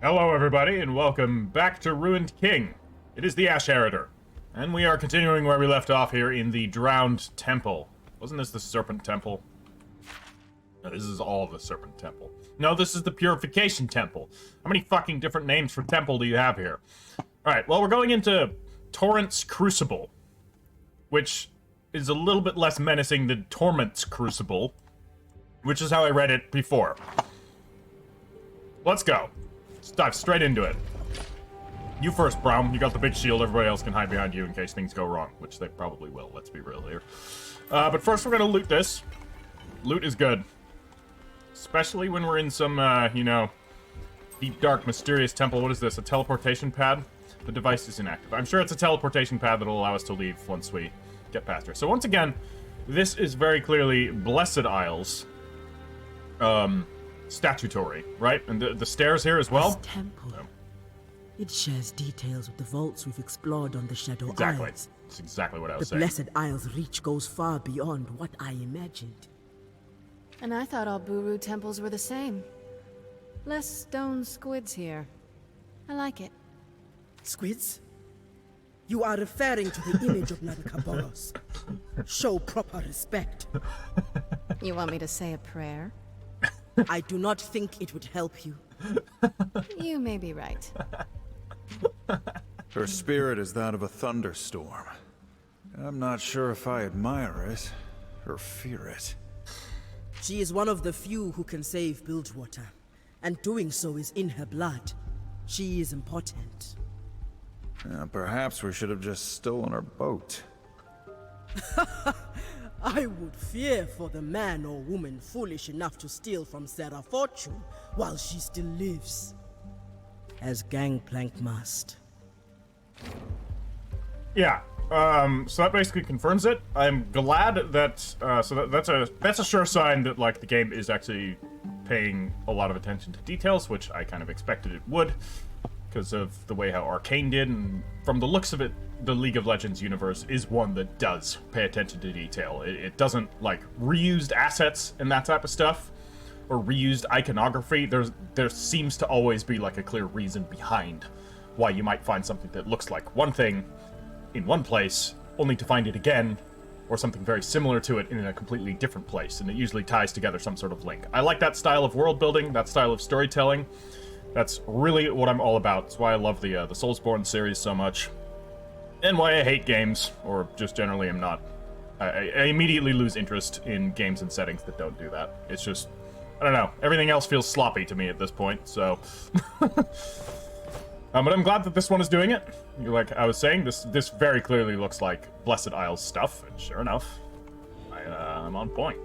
Hello everybody, and welcome back to Ruined King. It is the Ash Heritor, and we are continuing where we left off here in the Drowned Temple. Wasn't this the Serpent Temple? No, this is all the Serpent Temple. No, this is the Purification Temple. How many fucking different names for temple do you have here? Alright, well, we're going into Torrent's Crucible, which is a little bit less menacing than Torment's Crucible, which is how I read it before. Let's go. Let's dive straight into it. You first, Brown. You got the big shield. Everybody else can hide behind you in case things go wrong, which they probably will. Let's be real here. But first, we're gonna loot this. Loot is good. Especially when we're in some, you know, deep, dark, mysterious temple. What is this? A teleportation pad? The device is inactive. I'm sure it's a teleportation pad that'll allow us to leave once we get past her. So once again, this is very clearly Blessed Isles. Statutory, right? And the stairs here as well? This temple. It shares details with the vaults we've explored on the Shadow Exactly. Isles. That's exactly what I was saying. The Blessed Isles' reach goes far beyond what I imagined. And I thought all Buru temples were the same. Less stone squids here. I like it. Squids? You are referring to the image of Nagakaboros. Show proper respect. You want me to say a prayer? I do not think it would help you. You may be right. Her spirit is that of a thunderstorm. I'm not sure if I admire it or fear it. She is one of the few who can save Bilgewater, and doing so is in her blood. She is important. Perhaps we should have just stolen her boat. I would fear for the man or woman foolish enough to steal from Sarah Fortune while she still lives. As Gangplank must. Yeah. So that basically confirms it. I'm glad that, that's a sure sign that, like, the game is actually paying a lot of attention to details, which I kind of expected it would, because of the way how Arcane did, and from the looks of it, the League of Legends universe is one that does pay attention to detail. It doesn't, like, reused assets and that type of stuff, or reused iconography. There seems to always be, like, a clear reason behind why you might find something that looks like one thing in one place, only to find it again, or something very similar to it in a completely different place, and it usually ties together some sort of link. I like that style of world building, that style of storytelling. That's really what I'm all about. That's why I love the Soulsborne series so much. And why I hate games, or just generally am not. I immediately lose interest in games and settings that don't do that. It's just, I don't know. Everything else feels sloppy to me at this point, so. But I'm glad that this one is doing it. Like I was saying, this very clearly looks like Blessed Isles stuff, and sure enough, I'm on point.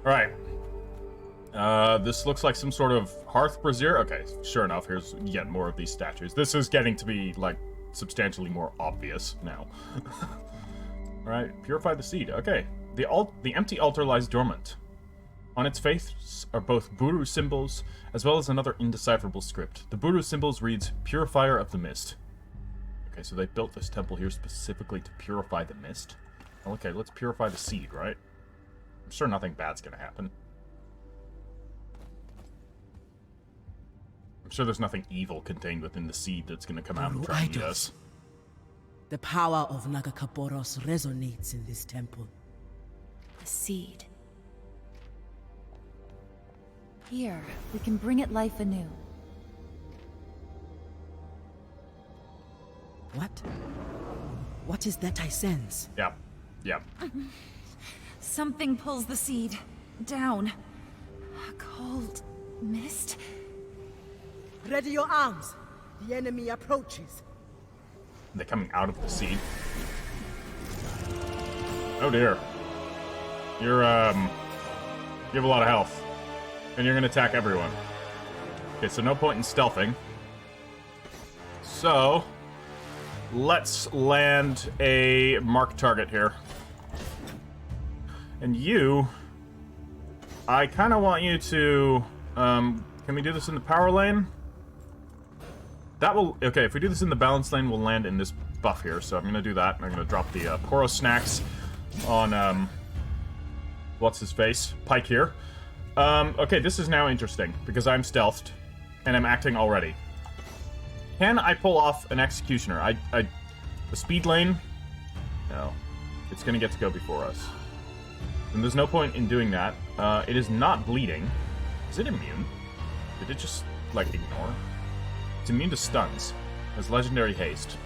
Alright. This looks like some sort of hearth brazier. Okay, sure enough, here's yet more of these statues. This is getting to be, like, substantially more obvious now. Alright, Purified Seed. Okay. The empty altar lies dormant. On its face are both Buru symbols, as well as another indecipherable script. The Buru symbols reads, Purifier of the Mist. Okay, so they built this temple here specifically to purify the mist. Okay, let's purify the seed, right? I'm sure nothing bad's gonna happen. I'm sure there's nothing evil contained within the seed that's gonna come out and try and eat us. The power of Nagakaboros resonates in this temple. The seed. Here, we can bring it life anew. What? What is that I sense? Yeah. Yeah. Something pulls the seed down. A cold mist. Ready your arms. The enemy approaches. They're coming out of the seed. Oh dear. You have a lot of health. And you're gonna attack everyone. Okay, so no point in stealthing. So, let's land a marked target here. And you, I kind of want you to, can we do this in the power lane? That will, okay, if we do this in the balance lane, we'll land in this buff here. So I'm gonna do that. I'm gonna drop the Poro snacks on, what's his face? Pike here. Okay, this is now interesting, because I'm stealthed, and I'm acting already. Can I pull off an Executioner? The speed lane? No. It's gonna get to go before us. And there's no point in doing that. It is not bleeding. Is it immune? Did it just, like, ignore? It's immune to stuns. Has legendary haste.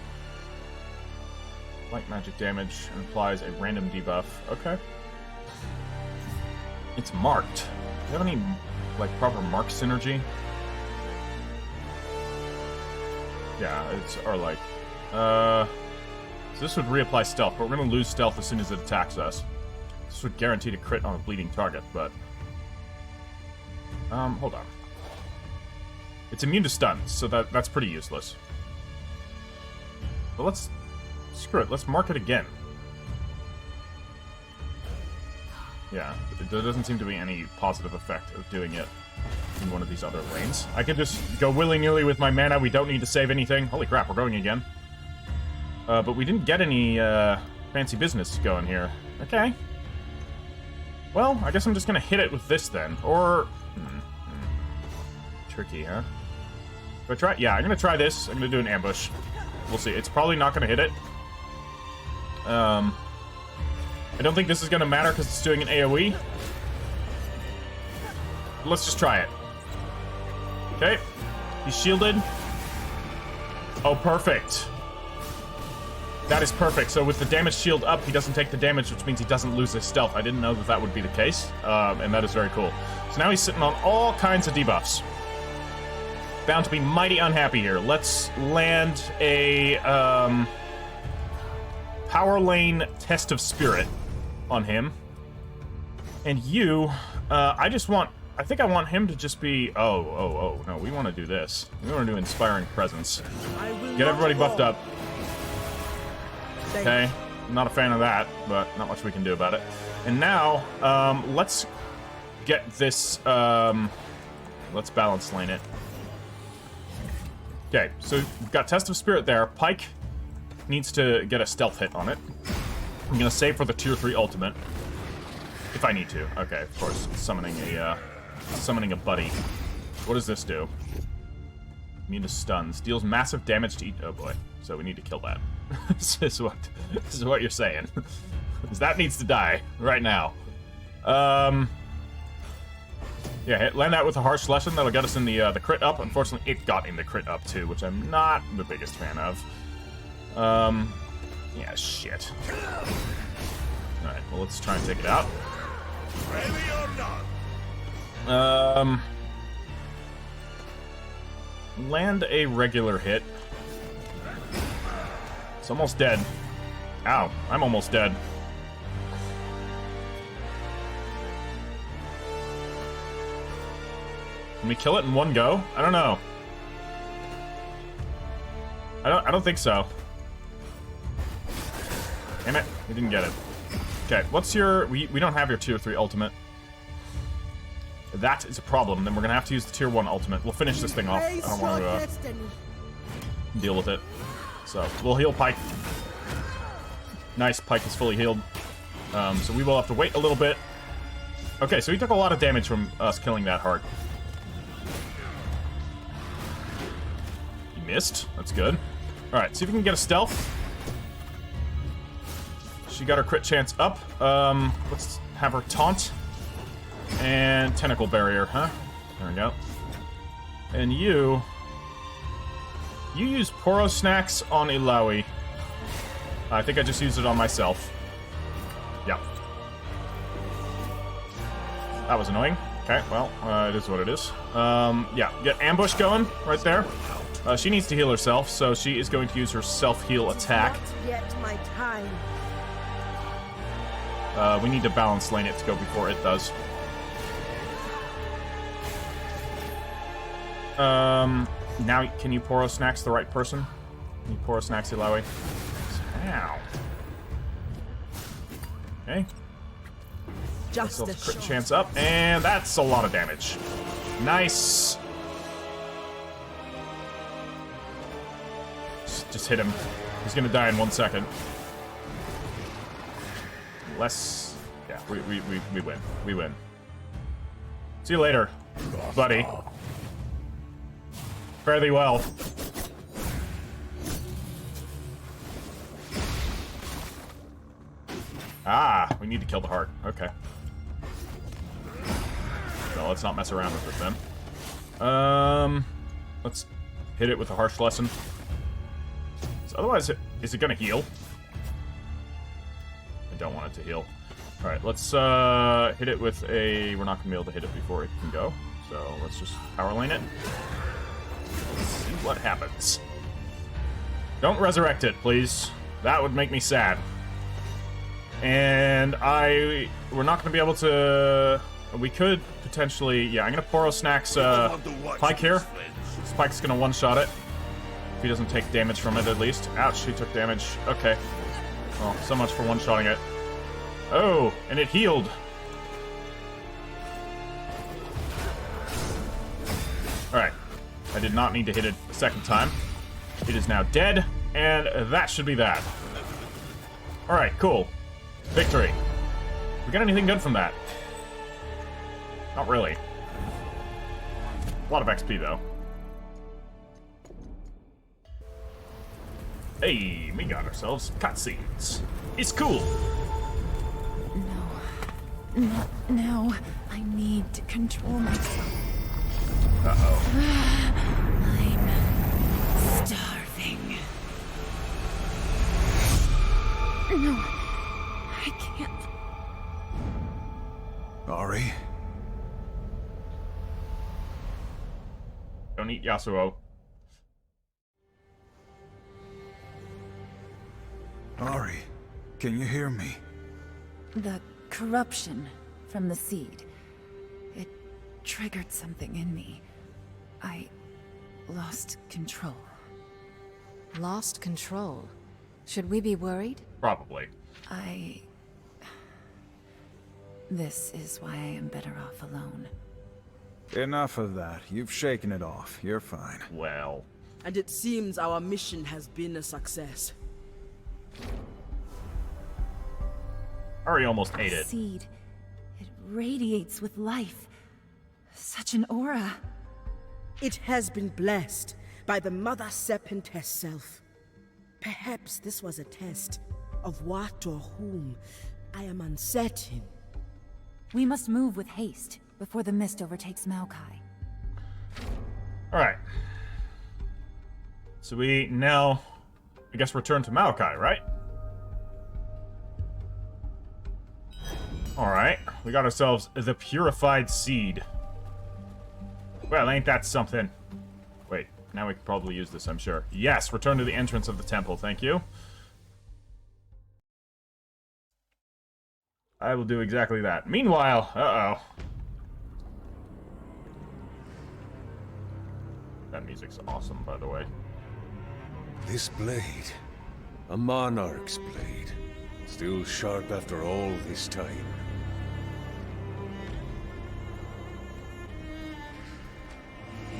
Light magic damage and applies a random debuff. Okay. It's marked. Do you have any, like, proper mark synergy? Yeah, it's, or like, so this would reapply stealth, but we're gonna lose stealth as soon as it attacks us. This would guarantee to crit on a bleeding target, but... hold on. It's immune to stuns, so that's pretty useless. But let's... Screw it, let's mark it again. Yeah, there doesn't seem to be any positive effect of doing it in one of these other lanes. I can just go willy-nilly with my mana, we don't need to save anything. Holy crap, we're going again. But we didn't get any, fancy business going here. Okay. Well, I guess I'm just gonna hit it with this then. Or... Tricky, huh? Do I try? Yeah, I'm gonna try this. I'm gonna do an ambush. We'll see. It's probably not gonna hit it. I don't think this is gonna matter because it's doing an AoE. Let's just try it. Okay. He's shielded. Oh, perfect. That is perfect. So with the damage shield up, he doesn't take the damage, which means he doesn't lose his stealth. I didn't know that would be the case, and that is very cool. So now he's sitting on all kinds of debuffs. Bound to be mighty unhappy here. Let's land a power lane test of spirit on him. And you, I think I want him to just be... Oh, no, we want to do this. We want to do Inspiring Presence. Get everybody buffed up. Okay, I'm not a fan of that, but not much we can do about it. And now, let's get this, let's balance lane it. Okay, so we've got Test of Spirit there. Pike needs to get a stealth hit on it. I'm gonna save for the tier 3 ultimate. If I need to. Okay, of course, summoning a buddy. What does this do? Immune to stuns. Deals massive damage to each... Oh boy, so we need to kill that. This is what you're saying. Because that needs to die right now. Yeah, land that with a harsh lesson. That'll get us in the crit up. Unfortunately, it got in the crit up too, which I'm not the biggest fan of. Yeah, shit. Alright, well, let's try and take it out. Land a regular hit. It's almost dead. Ow, I'm almost dead. Can we kill it in one go? I don't know. I don't think so. Damn it, we didn't get it. Okay, what's your... We don't have your tier 3 ultimate. That is a problem. Then we're gonna have to use the tier 1 ultimate. We'll finish this thing off. I don't want to deal with it. So, we'll heal Pike. Nice, Pike is fully healed. So we will have to wait a little bit. Okay, so he took a lot of damage from us killing that heart. He missed. That's good. Alright, see if we can get a stealth. She got her crit chance up. Let's have her taunt. And tentacle barrier, huh? There we go. And you use Poro Snacks on Ilawi. I think I just used it on myself. Yeah. That was annoying. Okay, well, it is what it is. Yeah, get ambush going right there. She needs to heal herself, so she is going to use her self-heal attack. Not yet my time. We need to balance lane it to go before it does. Now, can you Poro Snacks the right person? Can you Poro Snacks Ilawi? Ow. Okay. Just a Crit shot. chance up, and that's a lot of damage. Nice. Just hit him. He's gonna die in 1 second. Less... Yeah, we win. We win. See you later, buddy. Fare thee well. Ah, we need to kill the heart. Okay. So let's not mess around with it then. Let's hit it with a harsh lesson. So otherwise, is it gonna heal? I don't want it to heal. Alright, let's hit it with a... We're not gonna be able to hit it before it can go. So let's just power lane it. Let's see what happens. Don't resurrect it, please. That would make me sad. And we're not gonna be able to... We could potentially... Yeah, I'm gonna Poro Snack's Pike here. Spike's gonna one-shot it. If he doesn't take damage from it, at least. Ouch, he took damage. Okay. Well, so much for one-shotting it. Oh, and it healed. Alright. I did not need to hit it a second time. It is now dead, and that should be that. Alright, cool. Victory. We got anything good from that? Not really. A lot of XP, though. Hey, we got ourselves cutscenes. It's cool. No. Not now. I need to control myself. Uh-oh. I'm starving. No. I can't. Ari? Don't eat Yasuo. Ari, can you hear me? The corruption from the seed. It triggered something in me. I lost control. Lost control. Should we be worried? Probably. This is why I am better off alone. Enough of that. You've shaken it off. You're fine. Well. And it seems our mission has been a success. Ari almost ate The it. seed. It radiates with life. Such an aura. It has been blessed by the Mother Serpent herself. Perhaps this was a test of what or whom. I am uncertain. We must move with haste before the mist overtakes Maokai. Alright. So we now, I guess, return to Maokai, right? Alright. We got ourselves the Purified Seed. Well, ain't that something? Wait, now we can probably use this, I'm sure. Yes, return to the entrance of the temple, thank you. I will do exactly that. Meanwhile, uh-oh. That music's awesome, by the way. This blade, a monarch's blade, still sharp after all this time.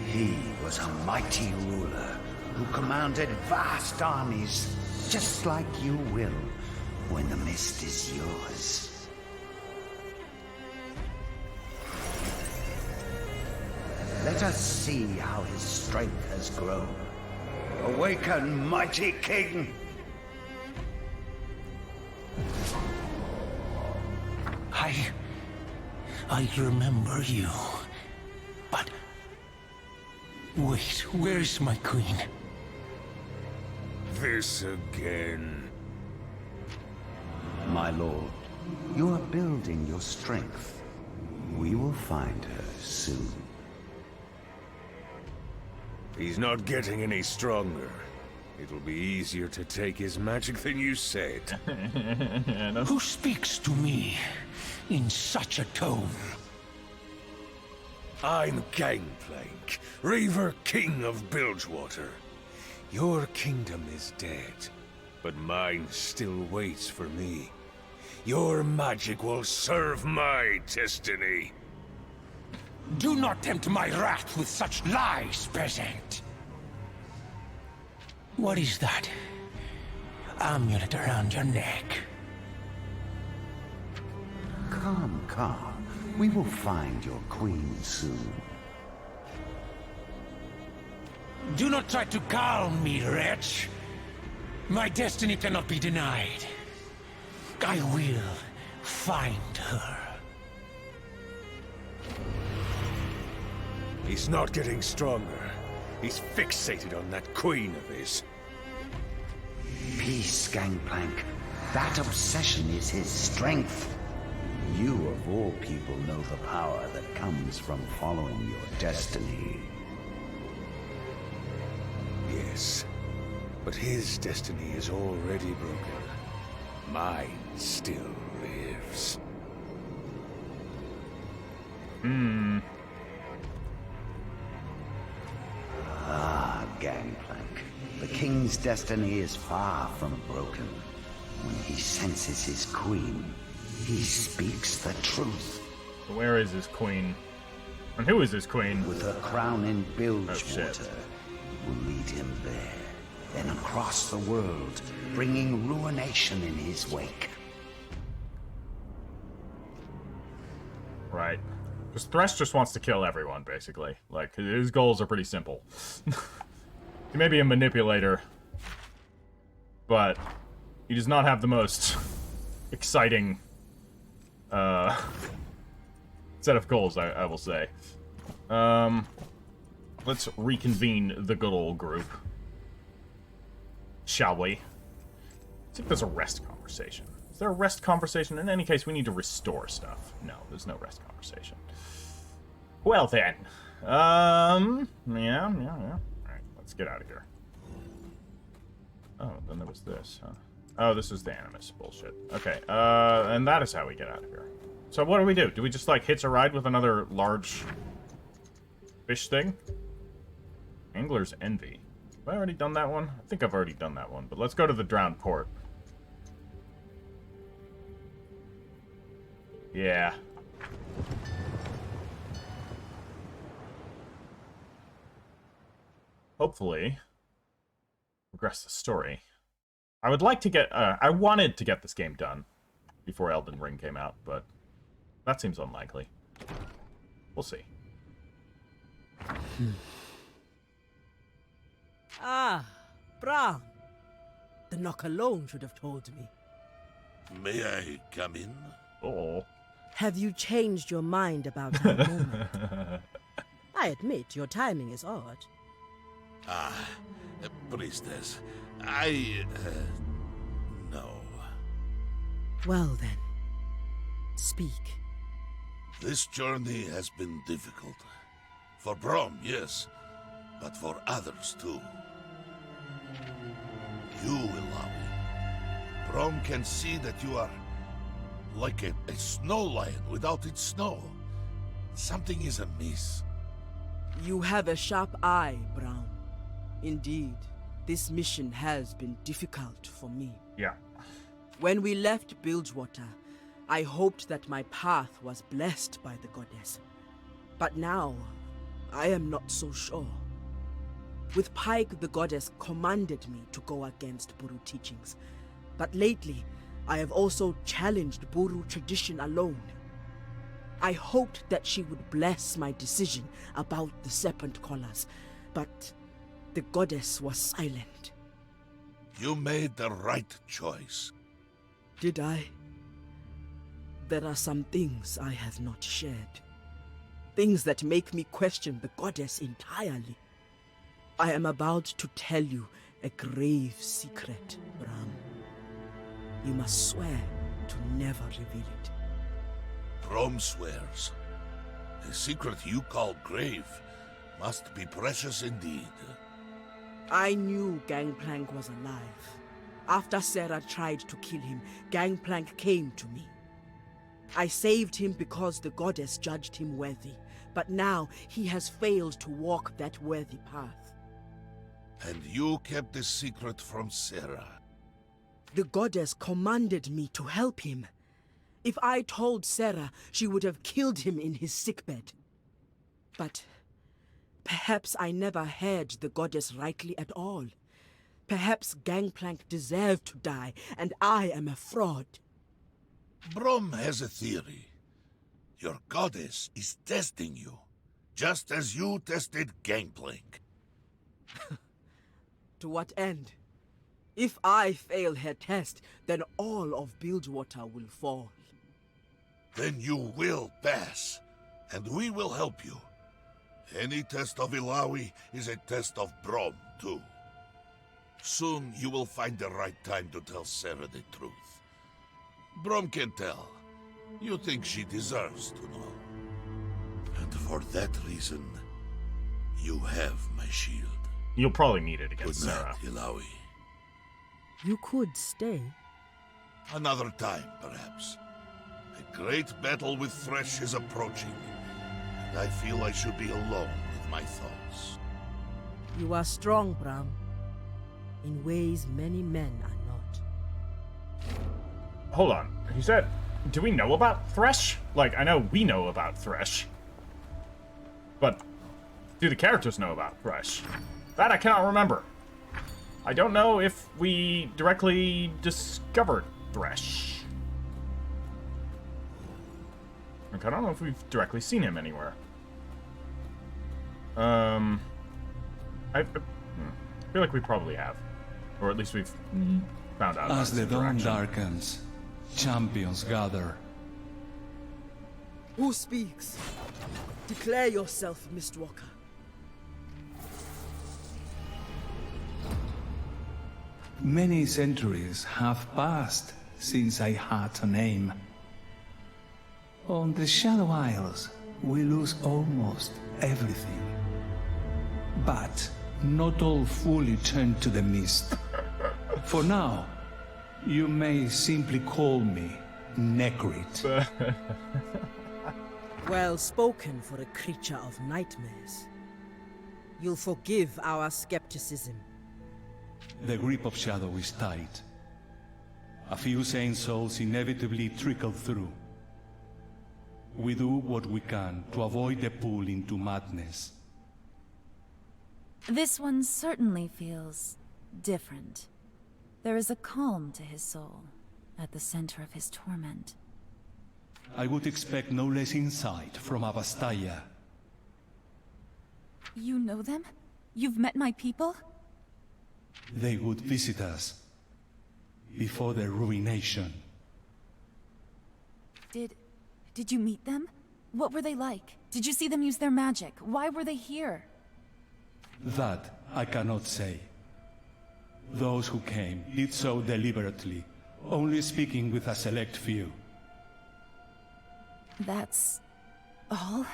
He was a mighty ruler who commanded vast armies, just like you will when the mist is yours. Let us see how his strength has grown. Awaken, mighty king! I remember you. But... wait, where's my queen? This again. My lord, you are building your strength. We will find her soon. He's not getting any stronger. It'll be easier to take his magic than you said. Who speaks to me in such a tone? I'm Gangplank, Reaver King of Bilgewater. Your kingdom is dead, but mine still waits for me. Your magic will serve my destiny. Do not tempt my wrath with such lies, peasant. What is that? Amulet around your neck. Calm, calm. We will find your queen soon. Do not try to calm me, wretch. My destiny cannot be denied. I will find her. He's not getting stronger. He's fixated on that queen of his. Peace, Gangplank. That obsession is his strength. You, of all people, know the power that comes from following your destiny. Yes, but his destiny is already broken. Mine still lives. Ah, Gangplank. The king's destiny is far from broken. When he senses his queen, he speaks the truth. Where is his queen? And who is his queen? With her crown in Bilgewater, Oh, will lead him there, then across the world, bringing ruination in his wake. Right. Because Thresh just wants to kill everyone, basically. Like, his goals are pretty simple. He may be a manipulator, but he does not have the most exciting set of goals, I will say. Let's reconvene the good old group. Shall we? Let's see if there's a rest conversation. Is there a rest conversation? In any case, we need to restore stuff. No, there's no rest conversation. Well then. Yeah. Alright, let's get out of here. Oh, then there was this, huh? Oh, this is the Animus bullshit. Okay, and that is how we get out of here. So what do? Do we just, like, hitch a ride with another large fish thing? Angler's Envy. Have I already done that one? I think I've already done that one, but let's go to the Drowned Port. Yeah. Hopefully, progress the story. I would like to get, I wanted to get this game done before Elden Ring came out, but that seems unlikely. We'll see. Ah, Bram. The knock alone should have told me. May I come in? Oh. Have you changed your mind about our moment? I admit your timing is odd. Ah, priestess, no. Well then, speak. This journey has been difficult. For Brom, yes, but for others too. You will allow me. Brom can see that you are like a snow lion without its snow. Something is amiss. You have a sharp eye, Brown. Indeed, this mission has been difficult for me. Yeah. When we left Bilgewater, I hoped that my path was blessed by the goddess. But now, I am not so sure. With Pike, the goddess commanded me to go against Buru teachings. But lately, I have also challenged Buru tradition alone. I hoped that she would bless my decision about the serpent collars, but the goddess was silent. You made the right choice. Did I? There are some things I have not shared. Things that make me question the goddess entirely. I am about to tell you a grave secret, Bram. You must swear to never reveal it. Brom swears. The secret you call grave must be precious indeed. I knew Gangplank was alive. After Sarah tried to kill him, Gangplank came to me. I saved him because the goddess judged him worthy, but now he has failed to walk that worthy path. And you kept the secret from Sarah. The goddess commanded me to help him. If I told Sarah, she would have killed him in his sickbed. But perhaps I never heard the goddess rightly at all. Perhaps Gangplank deserved to die, and I am a fraud. Brom has a theory. Your goddess is testing you, just as you tested Gangplank. To what end? If I fail her test, then all of Bilgewater will fall. Then you will pass, and we will help you. Any test of Illaoi is a test of Brom, too. Soon you will find the right time to tell Sarah the truth. Brom can tell. You think she deserves to know. And for that reason, you have my shield. You'll probably need it Good against Sarah. night, Illaoi. You could stay. Another time, perhaps. A great battle with Thresh is approaching, and I feel I should be alone with my thoughts. You are strong, Bram. In ways many men are not. Hold on. He said, do we know about Thresh? Like, I know we know about Thresh. But do the characters know about Thresh? That I cannot remember. I don't know if we directly discovered Thresh. Like, I don't know if we've directly seen him anywhere. I feel like we probably have. Or at least we've found out. As the dawn darkens, champions gather. Who speaks? Declare yourself, Mistwalker. Many centuries have passed since I had a name. On the Shadow Isles, we lose almost everything. But not all fully turn to the mist. For now, you may simply call me Necrit. Well spoken for a creature of nightmares. You'll forgive our skepticism. The grip of Shadow is tight. A few sane souls inevitably trickle through. We do what we can to avoid the pull into madness. This one certainly feels different. There is a calm to his soul, at the center of his torment. I would expect no less insight from Avastaya. You know them? You've met my people? They would visit us before their ruination. Did you meet them? What were they like? Did you see them use their magic? Why were they here? That I cannot say. Those who came did so deliberately, only speaking with a select few. That's all?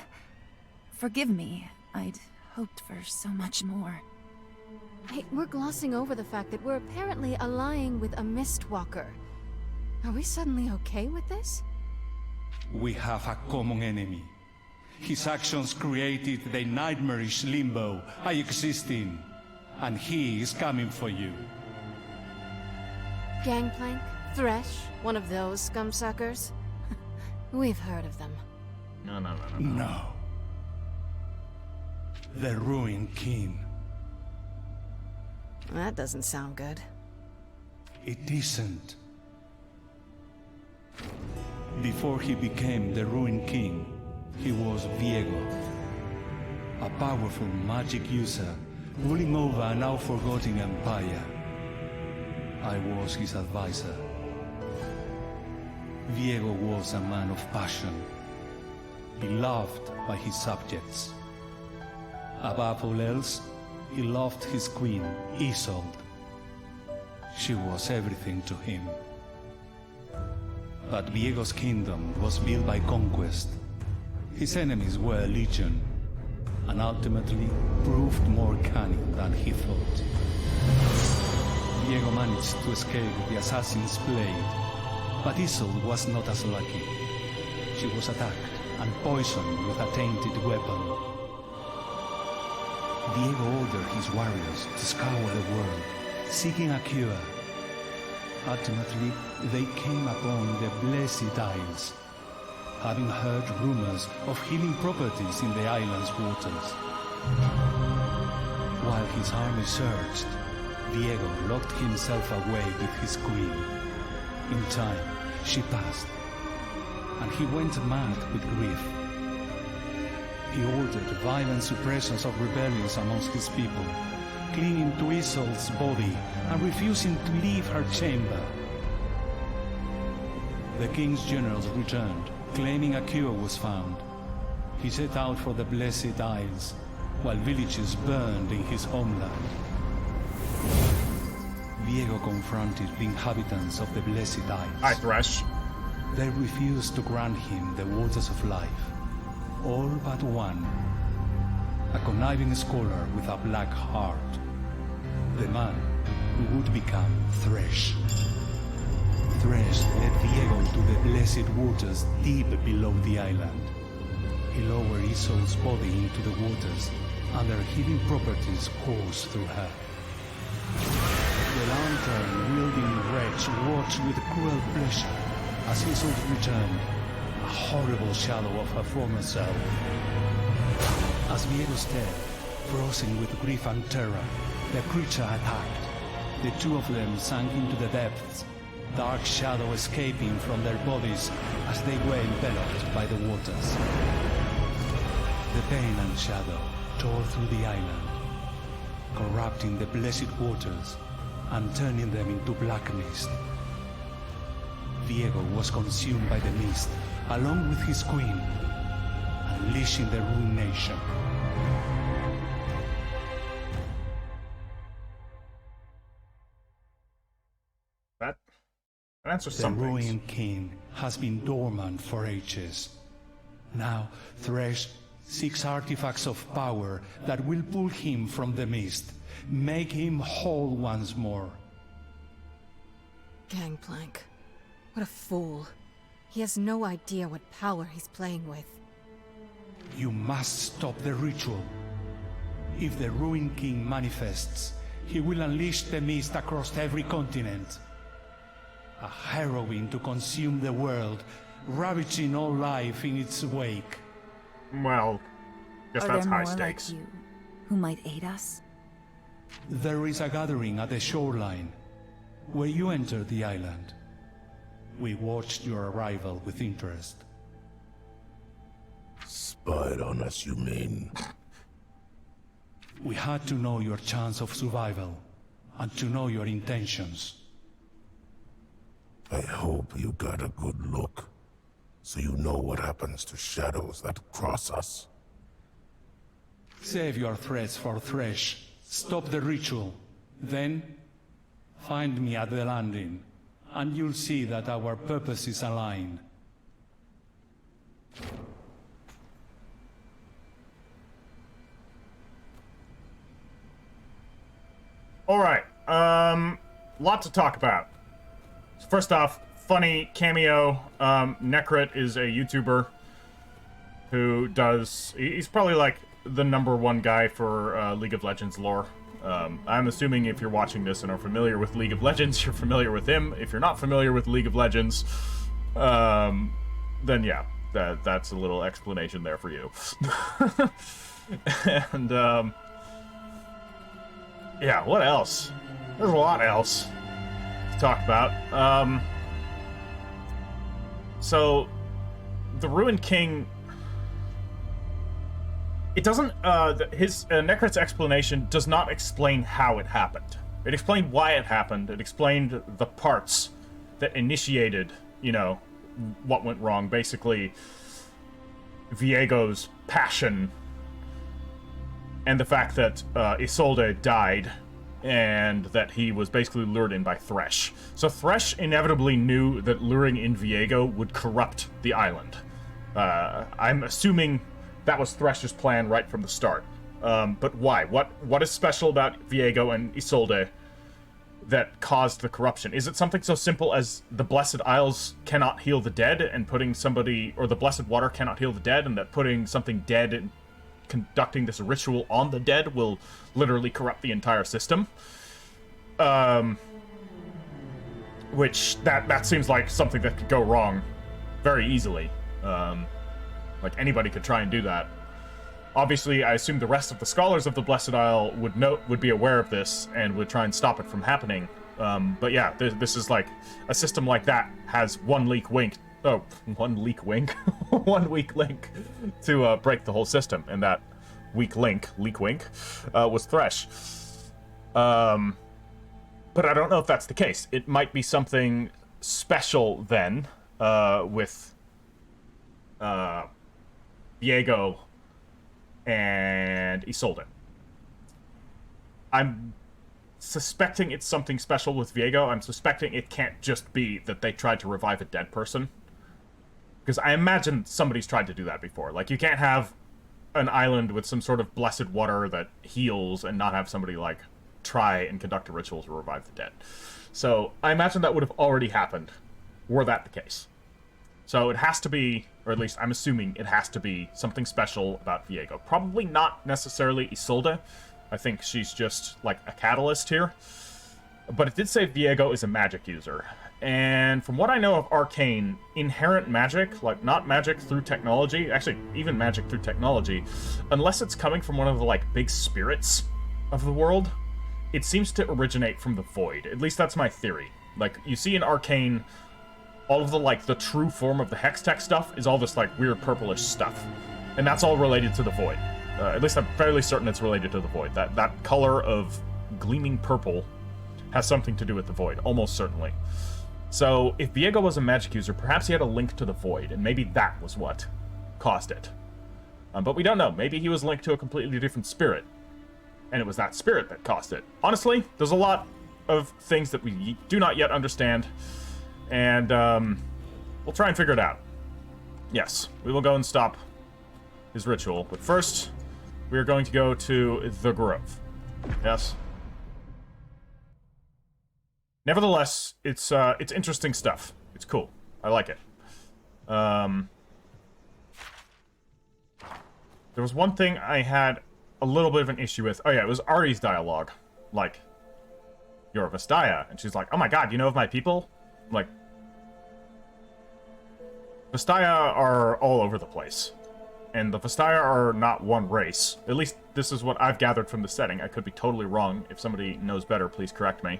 Forgive me. I'd hoped for so much more. Hey, we're glossing over the fact that we're apparently allying with a mistwalker. Are we suddenly okay with this? We have a common enemy. His actions created the nightmarish limbo I exist in, and he is coming for you. Gangplank? Thresh? One of those scumsuckers? We've heard of them. No. The Ruined King. That doesn't sound good. It isn't. Before he became the Ruined King, he was Viego, a powerful magic user ruling over a now forgotten empire. I was his advisor. Viego was a man of passion, beloved by his subjects. Above all else, he loved his queen, Isolde. She was everything to him. But Viego's kingdom was built by conquest. His enemies were legion, and ultimately proved more cunning than he thought. Viego managed to escape the assassin's blade, but Isolde was not as lucky. She was attacked and poisoned with a tainted weapon. Viego ordered his warriors to scour the world, seeking a cure. Ultimately, they came upon the Blessed Isles, having heard rumors of healing properties in the island's waters. While his army searched, Viego locked himself away with his queen. In time, she passed, and he went mad with grief. He ordered violent suppressions of rebellions amongst his people, clinging to Isolde's body and refusing to leave her chamber. The king's generals returned, claiming a cure was found. He set out for the Blessed Isles, while villages burned in his homeland. Viego confronted the inhabitants of the Blessed Isles. Hi, Thresh. They refused to grant him the waters of life. All but one. A conniving scholar with a black heart. The man who would become Thresh. Thresh led Viego to the blessed waters deep below the island. He lowered Isolde's body into the waters, and their healing properties coursed through her. The lantern-wielding wretch watched with cruel pleasure as Isolde returned, a horrible shadow of her former self. As Viego's dead, frozen with grief and terror, the creature attacked. The two of them sank into the depths, dark shadow escaping from their bodies as they were enveloped by the waters. The pain and shadow tore through the island, corrupting the blessed waters and turning them into black mist. Viego was consumed by the mist, along with his queen, unleashing the ruination. That answers The some things. ruined king has been dormant for ages. Now, Thresh seeks artifacts of power that will pull him from the mist, make him whole once more. Gangplank. What a fool. He has no idea what power he's playing with. You must stop the ritual. If the ruined king manifests, he will unleash the mist across every continent. A heroine to consume the world, ravaging all life in its wake. Well, guess Are that's there high more stakes. like you who might aid us? There is a gathering at the shoreline, where you entered the island. We watched your arrival with interest. Spied on us, you mean? We had to know your chance of survival, and to know your intentions. I hope you got a good look, so you know what happens to shadows that cross us. Save your threats for Thresh. Stop the ritual. Then, find me at the landing, and you'll see that our purposes align. Alright, lot to talk about. First off, funny cameo, Necrit is a YouTuber who does... He's probably like the #1 guy for League of Legends lore. I'm assuming if you're watching this and are familiar with League of Legends, you're familiar with him. If you're not familiar with League of Legends, then yeah, that's a little explanation there for you. And, yeah, what else? There's a lot else to talk about. So, the Ruined King... It doesn't, his Necrot's explanation does not explain how it happened. It explained why it happened. It explained the parts that initiated, you know, what went wrong. Basically, Viego's passion and the fact that Isolde died and that he was basically lured in by Thresh. So Thresh inevitably knew that luring in Viego would corrupt the island. I'm assuming that was Thresh's plan right from the start. But why? What is special about Viego and Isolde that caused the corruption? Is it something so simple as the Blessed Isles cannot heal the dead, and putting somebody, or the Blessed Water cannot heal the dead, and that putting something dead and conducting this ritual on the dead will literally corrupt the entire system? Which, that seems like something that could go wrong very easily. Like, anybody could try and do that. Obviously, I assume the rest of the scholars of the Blessed Isle would be aware of this and would try and stop it from happening. But yeah, this is like, a system like that has one weak link to break the whole system, and that weak link, was Thresh. But I don't know if that's the case. It might be something special then with Viego and Isolde. I'm suspecting it's something special with Viego. I'm suspecting it can't just be that they tried to revive a dead person. Because I imagine somebody's tried to do that before. Like, you can't have an island with some sort of blessed water that heals and not have somebody, like, try and conduct a ritual to revive the dead. So, I imagine that would have already happened, were that the case. So, it has to be, or at least I'm assuming it has to be something special about Viego. Probably not necessarily Isolde. I think she's just, like, a catalyst here. But it did say Viego is a magic user. And from what I know of Arcane, inherent magic, like, not magic through technology, actually, even magic through technology, unless it's coming from one of the, like, big spirits of the world, it seems to originate from the void. At least that's my theory. Like, you see in Arcane, all of the, like, the true form of the Hextech stuff is all this, like, weird purplish stuff. And that's all related to the void. At least I'm fairly certain it's related to the void. That color of gleaming purple has something to do with the void, almost certainly. So, if Viego was a magic user, perhaps he had a link to the void, and maybe that was what caused it. But we don't know. Maybe he was linked to a completely different spirit, and it was that spirit that caused it. Honestly, there's a lot of things that we do not yet understand, and we'll try and figure it out. Yes, we will go and stop his ritual, but first, we are going to go to the Grove. Yes? Nevertheless, it's interesting stuff. It's cool. I like it. There was one thing I had a little bit of an issue with. Oh yeah, it was Ari's dialogue. Like, you're a Vastaya. And she's like, oh my god, you know of my people? Like, Vastaya are all over the place. And the Vastaya are not one race. At least, this is what I've gathered from the setting. I could be totally wrong. If somebody knows better, please correct me.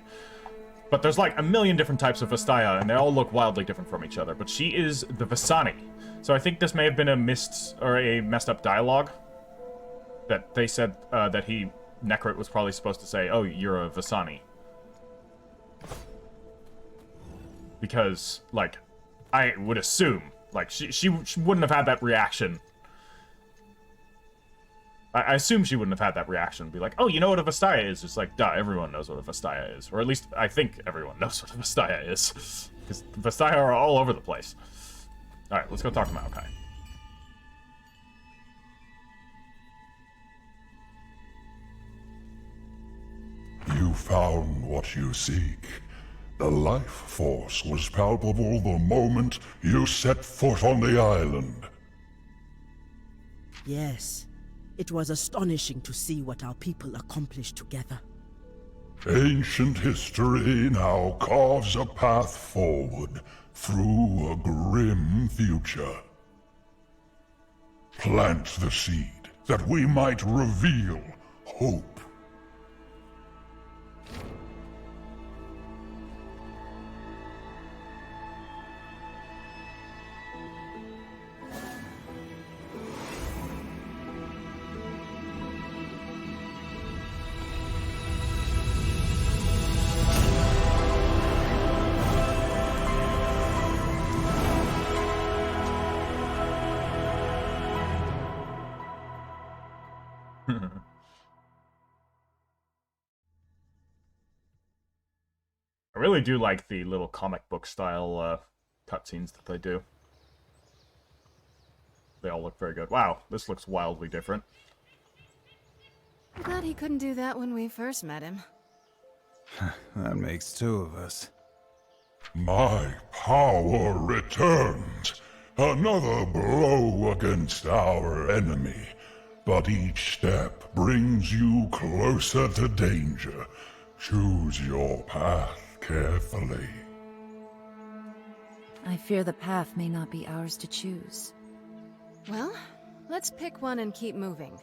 But there's like a million different types of Vastaya, and they all look wildly different from each other. But she is the Vistani. So I think this may have been a messed up dialogue. That they said that Necrit was probably supposed to say, oh, you're a Vistani. Because, like, I would assume, like, she wouldn't have had that reaction. I assume she wouldn't have had that reaction. Be like, oh, you know what a Vastaya is? It's like, duh, everyone knows what a Vastaya is. Or at least, I think everyone knows what a Vastaya is. Because Vastaya are all over the place. Alright, let's go talk to Maokai. You found what you seek. The life force was palpable the moment you set foot on the island. Yes. It was astonishing to see what our people accomplished together. Ancient history now carves a path forward through a grim future. Plant the seed that we might reveal hope. I really do like the little comic book style cutscenes that they do. They all look very good. Wow, this looks wildly different. I'm glad he couldn't do that when we first met him. That makes two of us. My power returns. Another blow against our enemy. But each step brings you closer to danger. Choose your path carefully. I fear the path may not be ours to choose. Well, let's pick one and keep moving.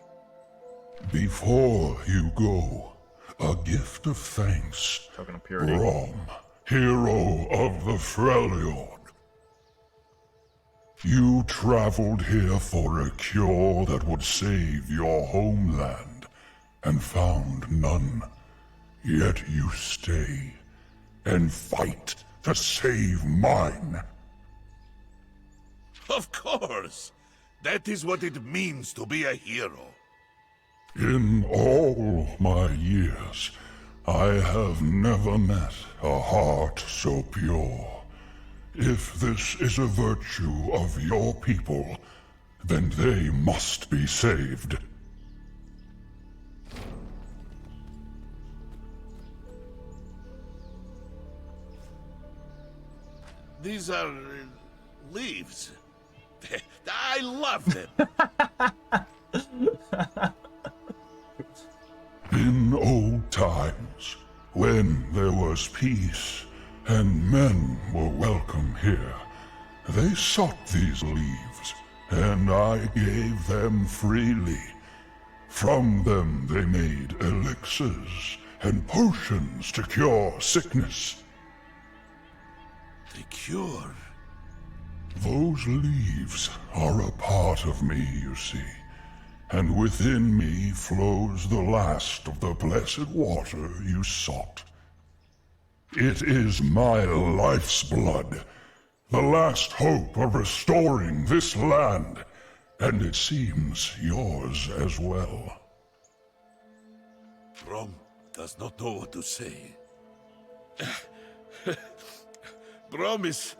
Before you go, a gift of thanks Token of purity. from hero of the Freljord. You traveled here for a cure that would save your homeland, and found none. Yet you stay and fight to save mine. Of course. That is what it means to be a hero. In all my years, I have never met a heart so pure. If this is a virtue of your people, then they must be saved. These are leaves. I love them. In old times, when there was peace and men were welcome here, they sought these leaves, and I gave them freely. From them they made elixirs and potions to cure sickness. The cure? Those leaves are a part of me, you see, and within me flows the last of the blessed water you sought. It is my life's blood, the last hope of restoring this land, and it seems yours as well. Brom does not know what to say. Brom is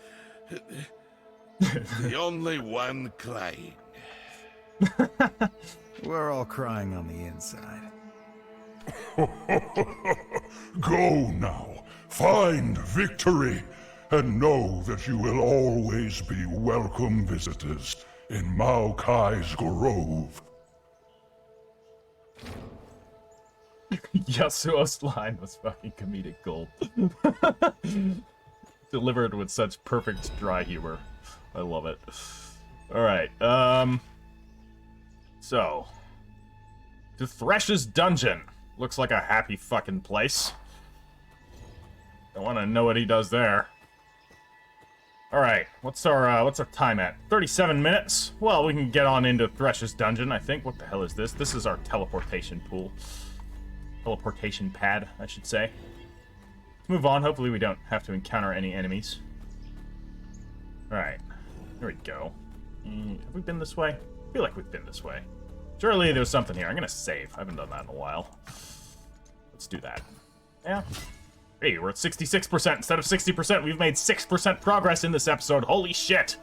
the only one crying. We're all crying on the inside. Go now, find victory, and know that you will always be welcome visitors in Maokai's Grove. Yasuo's line was fucking comedic gold. Delivered with such perfect dry humor. I love it. Alright, so, to Thresh's dungeon. Looks like a happy fucking place. I want to know what he does there. Alright, what's our time at? 37 minutes? Well, we can get on into Thresh's dungeon, I think. What the hell is this? This is our teleportation pool. Teleportation pad, I should say. Let's move on. Hopefully we don't have to encounter any enemies. Alright, here we go. Have we been this way? I feel like we've been this way. Surely there's something here. I'm gonna save. I haven't done that in a while. Let's do that. Yeah. Hey, we're at 66% instead of 60%. We've made 6% progress in this episode. Holy shit!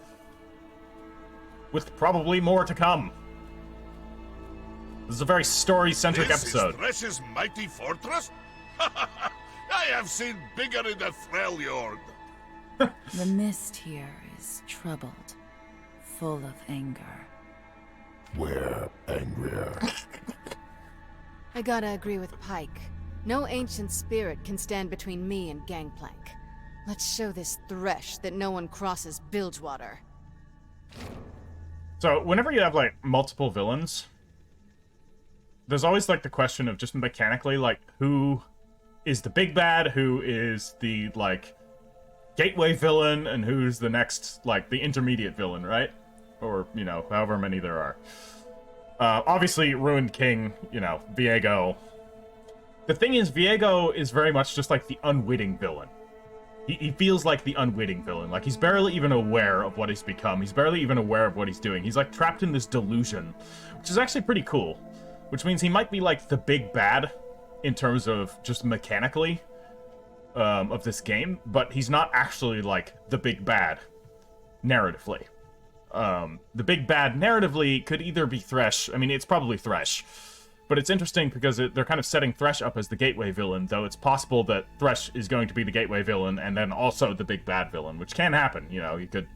With probably more to come. This is a very story-centric episode. This is Thresh's mighty fortress? I have seen bigger in the Freljord. The mist here is troubled, full of anger. We're angrier. I gotta agree with Pike. No ancient spirit can stand between me and Gangplank. Let's show this Thresh that no one crosses Bilgewater. So, whenever you have, like, multiple villains, there's always, like, the question of just mechanically, like, who is the big bad, who is the, like, gateway villain, and who's the next, like, the intermediate villain, right? Or, you know, however many there are. Obviously, Ruined King, you know, Viego. The thing is, Viego is very much just like the unwitting villain. He feels like the unwitting villain. Like, he's barely even aware of what he's become. He's barely even aware of what he's doing. He's, like, trapped in this delusion, which is actually pretty cool. Which means he might be, like, the big bad in terms of just mechanically of this game, but he's not actually, like, the big bad narratively. The big bad narratively could either be Thresh. I mean, it's probably Thresh. But it's interesting because they're kind of setting Thresh up as the gateway villain, though it's possible that Thresh is going to be the gateway villain and then also the big bad villain, which can happen. You know, you could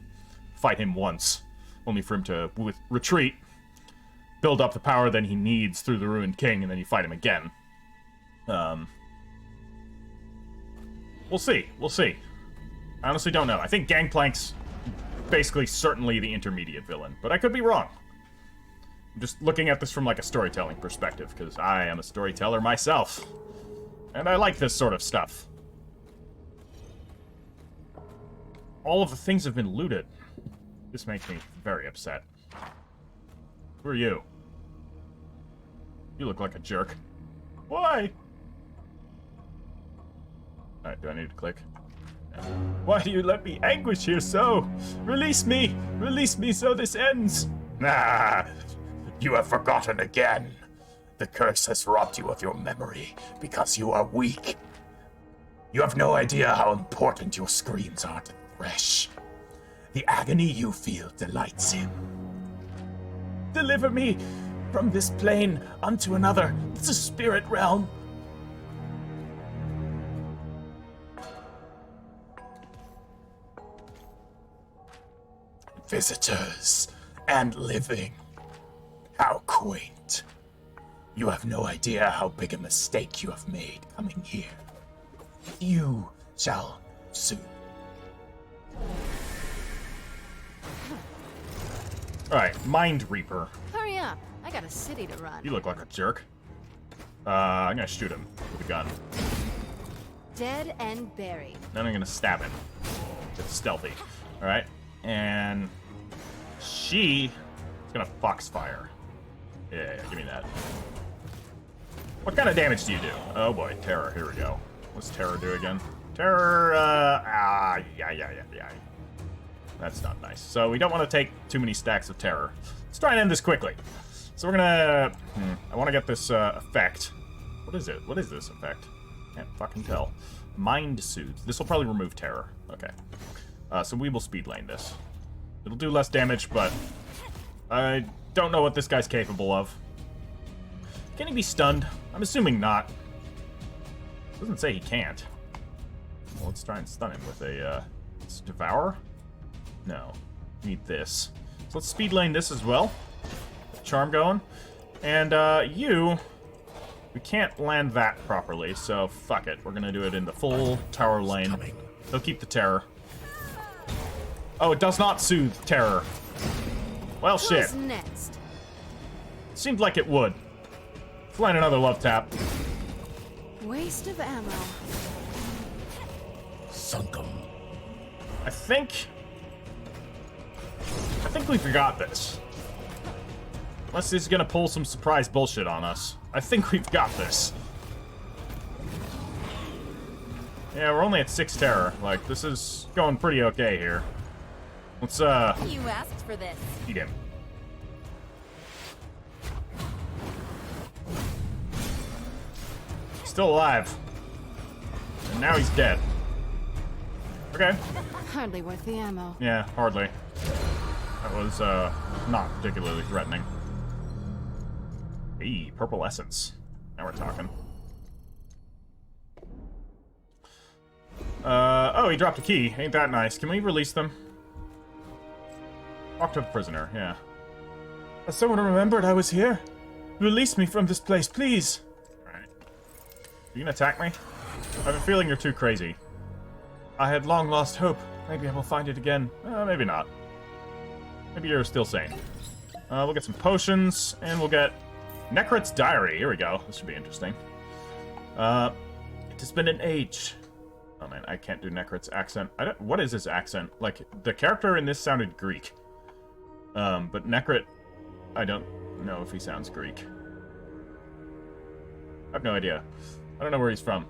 fight him once, only for him to retreat, build up the power that he needs through the Ruined King, and then you fight him again. We'll see. We'll see. I honestly don't know. I think Gangplank's basically certainly the intermediate villain, but I could be wrong. I'm just looking at this from, like, a storytelling perspective, because I am a storyteller myself. And I like this sort of stuff. All of the things have been looted. This makes me very upset. Who are you? You look like a jerk. Why? Alright, do I need to click? Why do you let me anguish here so? Release me! Release me so this ends! Ah, you have forgotten again. The curse has robbed you of your memory because you are weak. You have no idea how important your screams are to Thresh. The agony you feel delights him. Deliver me from this plane unto another. It's a spirit realm. Visitors and living. How quaint. You have no idea how big a mistake you have made coming here. You shall soon. Alright, Mind Reaper. Hurry up. I got a city to run. You look like a jerk. I'm gonna shoot him with a gun. Dead and buried. Then I'm gonna stab him. It's stealthy. Alright, and she is gonna foxfire. Yeah, give me that. What kind of damage do you do? Oh boy, terror, here we go. What's terror do again? Terror, yeah. That's not nice. So we don't want to take too many stacks of terror. Let's try and end this quickly. So we're gonna, I want to get this effect. What is it? What is this effect? Can't fucking tell. Mind Soothe. This will probably remove terror. Okay. So we will speed lane this. It'll do less damage, but I don't know what this guy's capable of. Can he be stunned? I'm assuming not. Doesn't say he can't. Well, let's try and stun him with a Devour? No. Need this. So let's speed lane this as well. Charm going. And we can't land that properly, so fuck it. We're gonna do it in the full tower lane. He'll keep the terror. Oh, it does not soothe terror. Well, shit. Who's next? Seemed like it would. Let's land another love tap. Waste of ammo. Sunkum. I think we forgot this. Unless he's gonna pull some surprise bullshit on us. I think we've got this. Yeah, we're only at 6 terror. Like, this is going pretty okay here. Let's, You asked for this. eat him. Still alive. And now he's dead. Okay. Hardly worth the ammo. Yeah, hardly. That was, not particularly threatening. Hey, purple essence. Now we're talking. Oh, he dropped a key. Ain't that nice? Can we release them? Talk to the prisoner, yeah. Has someone remembered I was here? Release me from this place, please! Alright. You gonna attack me? I have a feeling you're too crazy. I had long lost hope. Maybe I will find it again. Maybe not. Maybe you're still sane. We'll get some potions, and we'll get Necrots Diary. Here we go. This should be interesting. It has been an age. Oh man, I can't do Necrot's accent. What is his accent? Like, the character in this sounded Greek. But Necrit, I don't know if he sounds Greek. I have no idea. I don't know where he's from.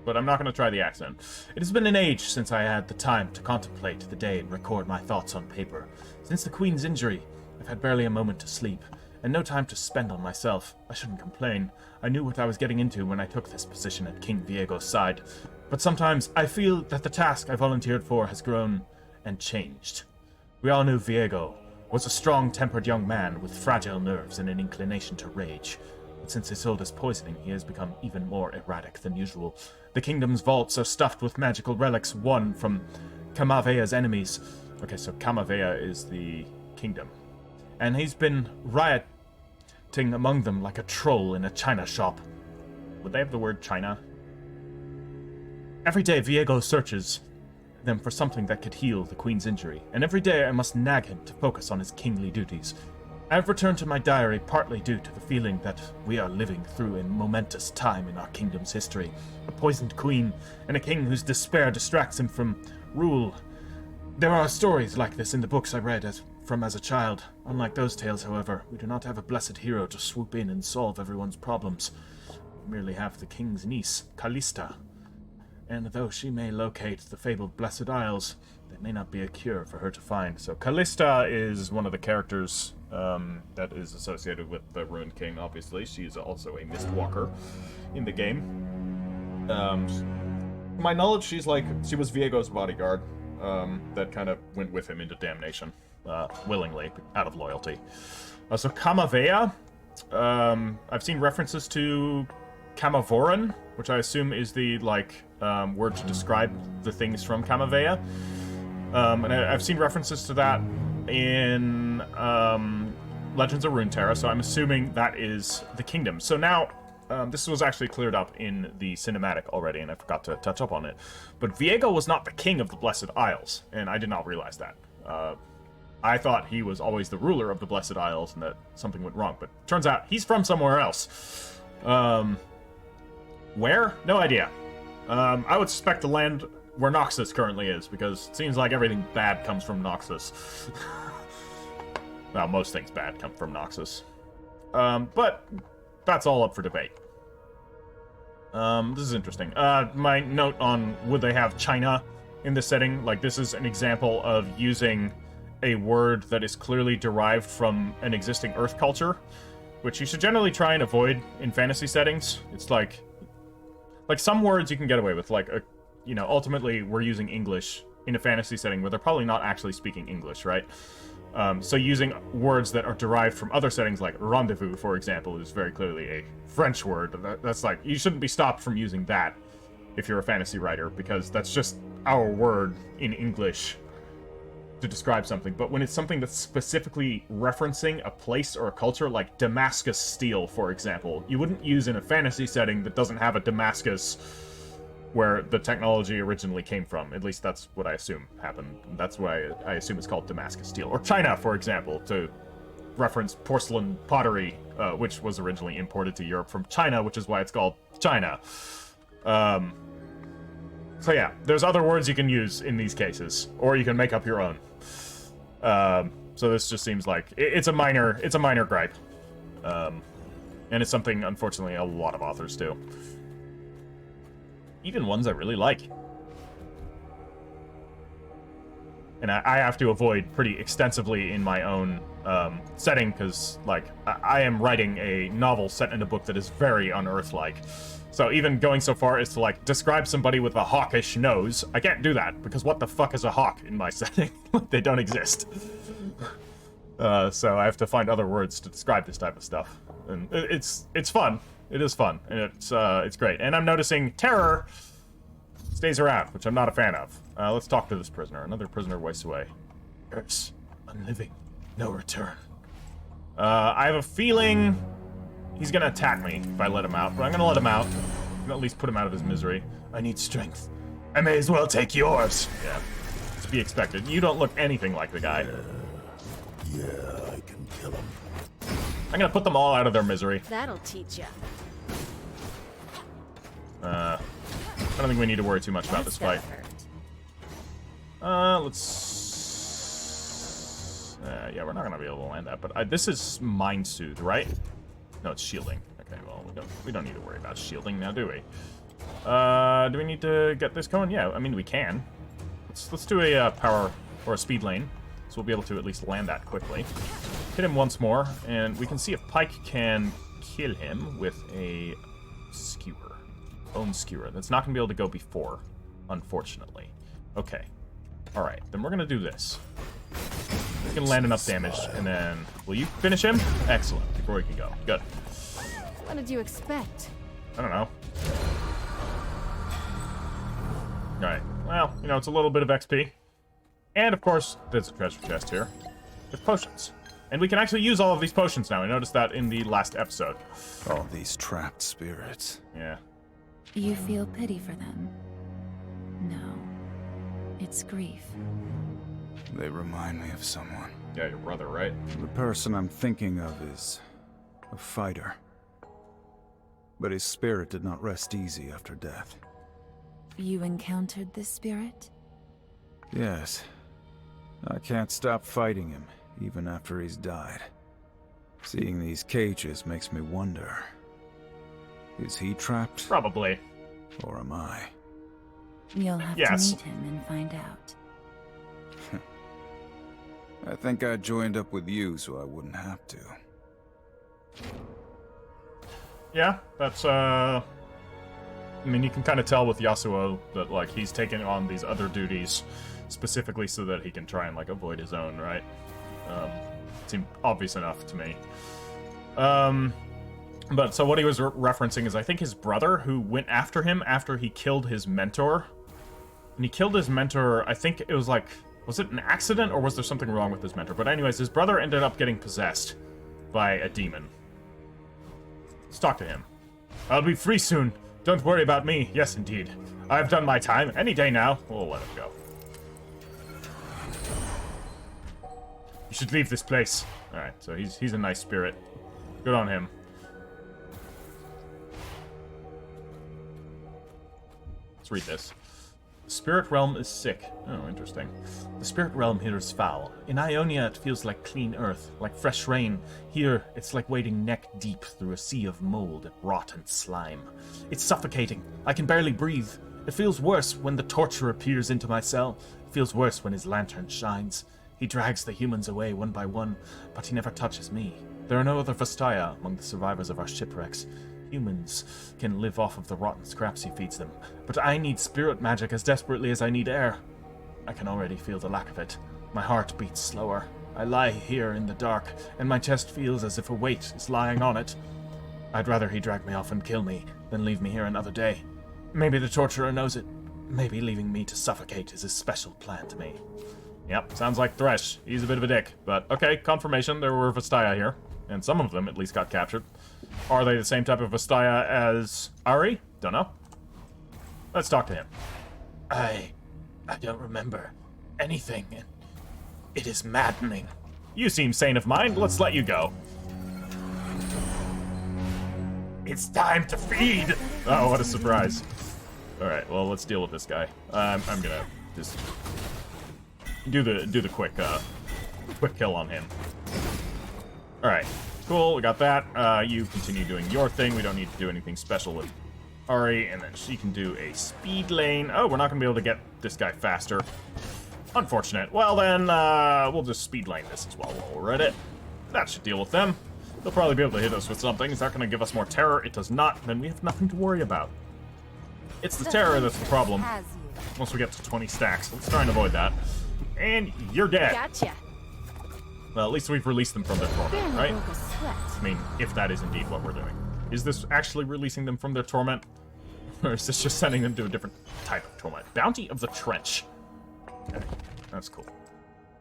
But I'm not going to try the accent. It has been an age since I had the time to contemplate the day and record my thoughts on paper. Since the Queen's injury, I've had barely a moment to sleep, and no time to spend on myself. I shouldn't complain. I knew what I was getting into when I took this position at King Viego's side. But sometimes I feel that the task I volunteered for has grown and changed. We all knew Viego was a strong-tempered young man with fragile nerves and an inclination to rage. But since he sold his poisoning, he has become even more erratic than usual. The kingdom's vaults are stuffed with magical relics won from Kamavea's enemies. Okay, so Kamavea is the kingdom. And he's been rioting among them like a troll in a china shop. Would they have the word China? Every day, Viego searches them for something that could heal the Queen's injury, and every day I must nag him to focus on his kingly duties. I have returned to my diary partly due to the feeling that we are living through a momentous time in our kingdom's history. A poisoned queen, and a king whose despair distracts him from rule. There are stories like this in the books I read as a child. Unlike those tales, however, we do not have a blessed hero to swoop in and solve everyone's problems. We merely have the king's niece, Callista, and though she may locate the fabled Blessed Isles, there may not be a cure for her to find. So Callista is one of the characters that is associated with the Ruined King, obviously. She's also a mistwalker in the game. To my knowledge, she was Viego's bodyguard that kind of went with him into damnation, willingly, out of loyalty. So Kamavea, I've seen references to Kamavoran, which I assume is the, word to describe the things from Kamavea. And I've seen references to that in Legends of Runeterra, so I'm assuming that is the kingdom. So now, this was actually cleared up in the cinematic already, and I forgot to touch up on it. But Viego was not the king of the Blessed Isles, and I did not realize that. I thought he was always the ruler of the Blessed Isles and that something went wrong, but turns out he's from somewhere else. Where? No idea. I would suspect the land where Noxus currently is, because it seems like everything bad comes from Noxus. Well, most things bad come from Noxus. But that's all up for debate. This is interesting. My note on would they have China in this setting, this is an example of using a word that is clearly derived from an existing Earth culture, which you should generally try and avoid in fantasy settings. It's like some words you can get away with, ultimately we're using English in a fantasy setting where they're probably not actually speaking English, right? So using words that are derived from other settings, like rendezvous, for example, is very clearly a French word. That's you shouldn't be stopped from using that if you're a fantasy writer, because that's just our word in English to describe something. But when it's something that's specifically referencing a place or a culture, like Damascus steel, for example, you wouldn't use in a fantasy setting that doesn't have a Damascus where the technology originally came from. At least that's what I assume happened. That's why I assume it's called Damascus steel. Or China, for example, to reference porcelain pottery, which was originally imported to Europe from China, which is why it's called China. So yeah, there's other words you can use in these cases, or you can make up your own. So this just seems like it's a minor gripe, and it's something unfortunately a lot of authors do, even ones I really like, and I have to avoid pretty extensively in my own setting, because I am writing a novel set in a book that is very unearth-like. So even going so far as to, describe somebody with a hawkish nose, I can't do that, because what the fuck is a hawk in my setting? They don't exist. So I have to find other words to describe this type of stuff. And it's fun. It is fun. And it's great. And I'm noticing terror stays around, which I'm not a fan of. Let's talk to this prisoner. Another prisoner wastes away. Curse. Unliving. No return. I have a feeling he's gonna attack me if I let him out, but I'm gonna let him out. I'm gonna at least put him out of his misery. I need strength. I may as well take yours. Yeah, to be expected. You don't look anything like the guy. Yeah, I can kill him. I'm gonna put them all out of their misery. That'll teach ya. I don't think we need to worry too much about this fight. Let's... yeah, we're not gonna be able to land that, but this is Mind Soothe, right? No, it's shielding. Okay, well, we don't need to worry about shielding now, do we? Do we need to get this going? Yeah, I mean, we can. Let's do a power or a speed lane, so we'll be able to at least land that quickly. Hit him once more, and we can see if Pike can kill him with a skewer. Bone skewer. That's not going to be able to go before, unfortunately. Okay. Alright, then we're going to do this. We can land enough damage, and then... Will you finish him? Excellent. Before we can go. Good. What did you expect? I don't know. Alright. Well, it's a little bit of XP. And, of course, there's a treasure chest here. With potions. And we can actually use all of these potions now. I noticed that in the last episode. All these trapped spirits. Yeah. You feel pity for them? No. It's grief. They remind me of someone. Yeah, your brother, right? The person I'm thinking of is a fighter. But his spirit did not rest easy after death. You encountered this spirit? Yes. I can't stop fighting him, even after he's died. Seeing these cages makes me wonder. Is he trapped? Probably. Or am I? You'll have Yes. to meet him and find out. I think I joined up with you so I wouldn't have to. Yeah, that's, I mean, you can kind of tell with Yasuo that, like, he's taking on these other duties specifically so that he can try and, like, avoid his own, right? Seemed obvious enough to me. But so what he was referencing is, I think, his brother who went after him after he killed his mentor. And he killed his mentor, I think it was like, was it an accident or was there something wrong with his mentor? But anyways, his brother ended up getting possessed by a demon. Let's talk to him. I'll be free soon. Don't worry about me. Yes, indeed. I've done my time. Any day now. We'll let him go. You should leave this place. Alright, so he's a nice spirit. Good on him. Let's read this. The spirit realm is sick. Oh, interesting. The spirit realm here is foul. In Ionia, it feels like clean earth, like fresh rain. Here, it's like wading neck deep through a sea of mold, rot, and slime. It's suffocating. I can barely breathe. It feels worse when the torturer peers into my cell. It feels worse when his lantern shines. He drags the humans away one by one, but he never touches me. There are no other Vastaya among the survivors of our shipwrecks. Humans can live off of the rotten scraps he feeds them, but I need spirit magic as desperately as I need air. I can already feel the lack of it. My heart beats slower. I lie here in the dark, and my chest feels as if a weight is lying on it. I'd rather he drag me off and kill me than leave me here another day. Maybe the torturer knows it. Maybe leaving me to suffocate is his special plan to me. Yep, sounds like Thresh. He's a bit of a dick, but okay, confirmation, there were Vastaya here, and some of them at least got captured. Are they the same type of Vastaya as Ari? Don't know. Let's talk to him. I don't remember anything, and it is maddening. You seem sane of mind. Let's let you go. It's time to feed! Oh, what a surprise. Alright, well, let's deal with this guy. I'm gonna just do the quick kill on him. Alright. Cool, we got that. You continue doing your thing. We don't need to do anything special with Ari, and then she can do a speed lane. Oh, we're not going to be able to get this guy faster. Unfortunate. Well, then, we'll just speed lane this as well while we're at it. That should deal with them. They'll probably be able to hit us with something. Is that going to give us more terror? It does not. Then we have nothing to worry about. It's the terror that's the problem. Once we get to 20 stacks. Let's try and avoid that. And you're dead. Gotcha. Well, at least we've released them from their torment, right? I mean, if that is indeed what we're doing. Is this actually releasing them from their torment? Or is this just sending them to a different type of torment? Bounty of the Trench. Okay, that's cool.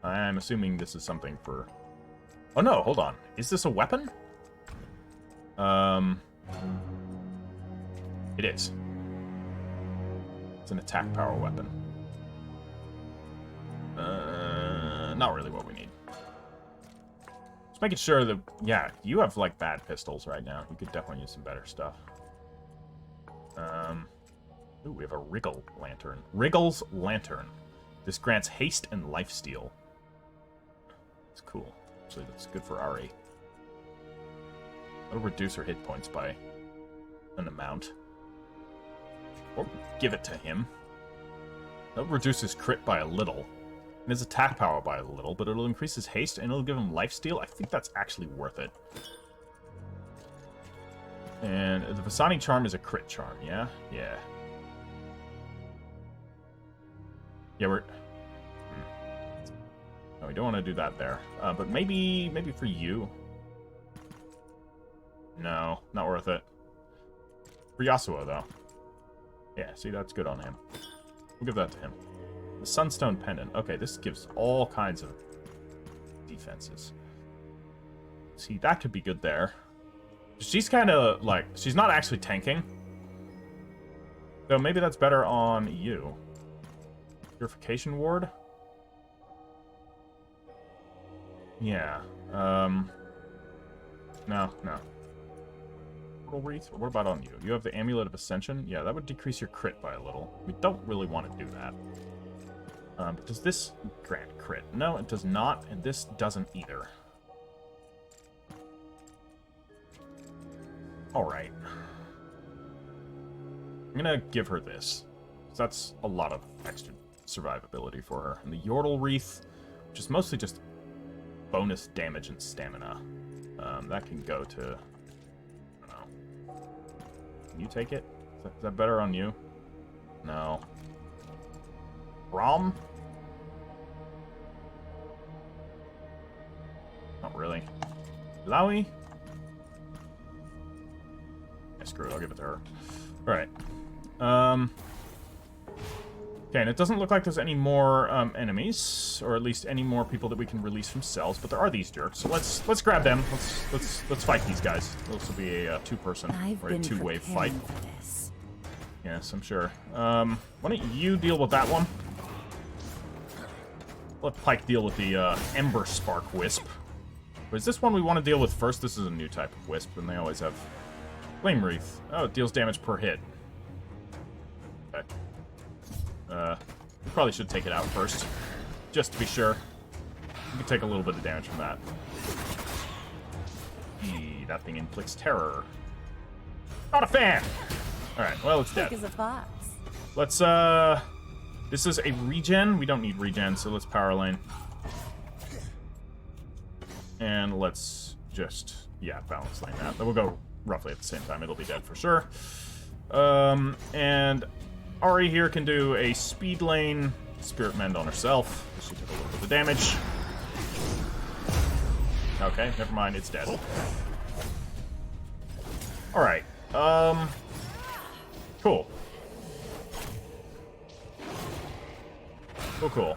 I'm assuming this is something for... Oh no, hold on. Is this a weapon? It is. It's an attack power weapon. Not really what we need. Just making sure that, yeah, you have, like, bad pistols right now. You could definitely use some better stuff. Ooh, we have a Wriggle Lantern. Wriggle's Lantern. This grants haste and lifesteal. It's cool. Actually, that's good for Ari. It'll reduce her hit points by an amount. Or give it to him. It'll reduce his crit by a little. And his attack power by a little, but it'll increase his haste and it'll give him lifesteal. I think that's actually worth it. And the Vasani Charm is a crit charm, yeah? Yeah. Yeah, we're... No, we don't want to do that there. But maybe for you. No, not worth it. For Yasuo, though. Yeah, see, that's good on him. We'll give that to him. The Sunstone Pendant. Okay, this gives all kinds of defenses. See, that could be good there. She's kind of, like, she's not actually tanking. So maybe that's better on you. Purification Ward? Yeah. No. Portal Wreath? What about on you? You have the Amulet of Ascension? Yeah, that would decrease your crit by a little. We don't really want to do that. But does this grant crit? No, it does not, and this doesn't either. Alright. I'm gonna give her this. because that's a lot of extra survivability for her. And the Yordle Wreath, which is mostly just bonus damage and stamina. That can go to... I don't know. Can you take it? Is that better on you? No. Rom? Not really. Lowy? Yeah, screw it, I'll give it to her. Alright. Okay, and it doesn't look like there's any more enemies, or at least any more people that we can release from cells, but there are these jerks. So let's grab them. Let's fight these guys. This will be a two-person or a two-wave fight. Yes, I'm sure. Why don't you deal with that one? Let Pike deal with the Ember Spark Wisp. But is this one we want to deal with first? This is a new type of Wisp, and they always have Flame Wreath. Oh, it deals damage per hit. Okay. We probably should take it out first, just to be sure. We can take a little bit of damage from that. Eee, that thing inflicts terror. Not a fan! Alright, well, it's dead. Quick as a fox. Let's, this is a regen. We don't need regen, so let's power lane. And let's just, yeah, balance lane that. Then we'll go roughly at the same time. It'll be dead for sure. And Ari here can do a speed lane Spirit Mend on herself. She took a little bit of damage. Okay, never mind, it's dead. Alright, cool. Cool.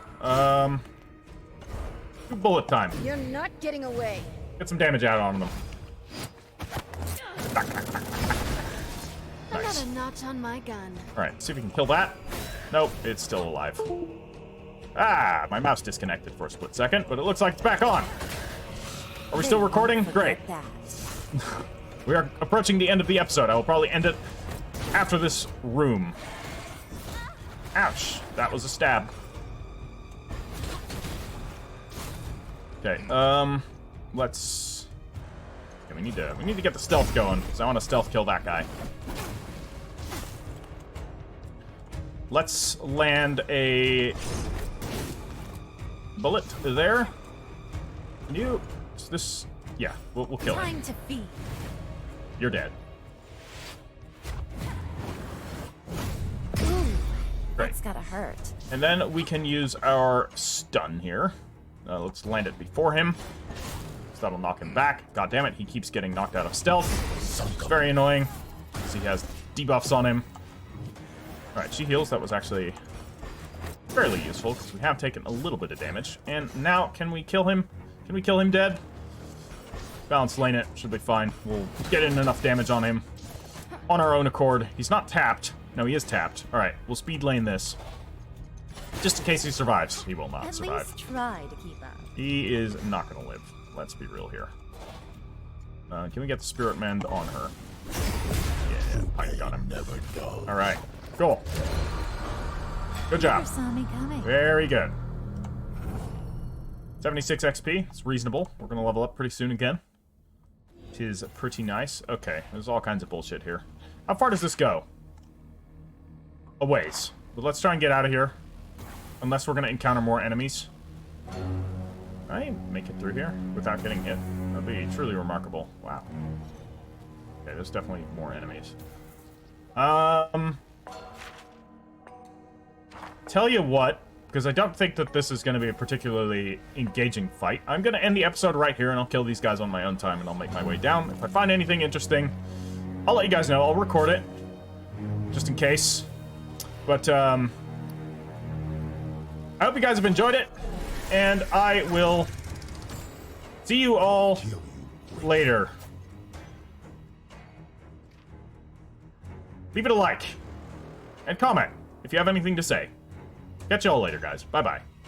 Bullet time. You're not getting away. Get some damage out on them. I got a notch on my gun. Alright, see if we can kill that. Nope, it's still alive. Ah, my mouse disconnected for a split second, but it looks like it's back on. Are we still recording? Great. We are approaching the end of the episode. I will probably end it after this room. Ouch, that was a stab. Okay, let's... Okay, we need to get the stealth going, because I want to stealth kill that guy. Let's land a bullet there. You, this, yeah, we'll kill him. Time to feed. You're dead. Ooh, Great. that's gotta hurt. And then we can use our stun here. Let's land it before him. So that'll knock him back. God damn it, he keeps getting knocked out of stealth. It's very annoying, because he has debuffs on him. Alright, she heals. That was actually fairly useful, because we have taken a little bit of damage. And now, can we kill him? Can we kill him dead? Balance lane it. Should be fine. We'll get in enough damage on him on our own accord. He's not tapped. No, he is tapped. Alright, we'll speed lane this. Just in case he survives. He will not survive. At least try to keep up. He is not going to live. Let's be real here. Can we get the Spirit Mend on her? Yeah, Pike got him. Alright, cool. Good job. Never saw me coming. Very good. 76 XP. It's reasonable. We're going to level up pretty soon again. Which is pretty nice. Okay, there's all kinds of bullshit here. How far does this go? A ways. But let's try and get out of here. Unless we're going to encounter more enemies. I make it through here without getting hit. That'd be truly remarkable. Wow. Okay, there's definitely more enemies. Tell you what, because I don't think that this is going to be a particularly engaging fight, I'm going to end the episode right here, and I'll kill these guys on my own time, and I'll make my way down. If I find anything interesting, I'll let you guys know. I'll record it, just in case. But, I hope you guys have enjoyed it, and I will see you all later. Leave it a like, and comment if you have anything to say. Catch you all later, guys. Bye-bye.